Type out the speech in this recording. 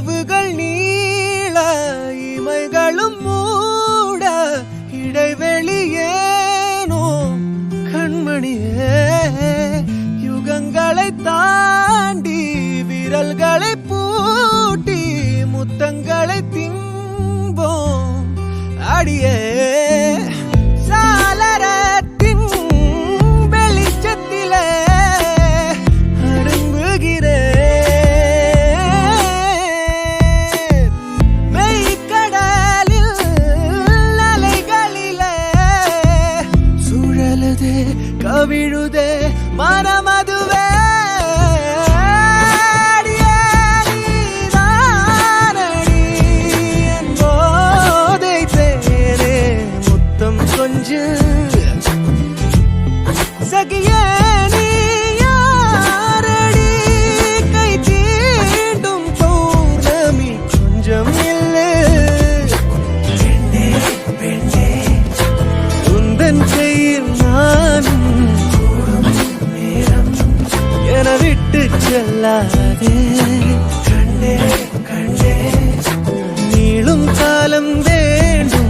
இரவுகள் நீள இமைகளும் மூட இடைவெளியேனோ கண்மணியே யுகங்களை தாண்டி விரல்களை பூட்டி முத்தங்களை திம்போம் அடியே சாளரத்தின் வெளிச்சத்திலே அடுங்குகிறேன் மெய்க்கடலில் அலைகளிலே சுழலுதே கவிழுதே மனமதுவே சகியே நீ யாரடி கை தீண்டும் பௌர்ணமி கொஞ்சம் இல்லை பெண்ணே பெண்ணே உந்தன் கையில் நானும் நேரம் என விட்டு செல்லாதே கண்ணே கண்ணே நீளும் காலம் வேண்டும்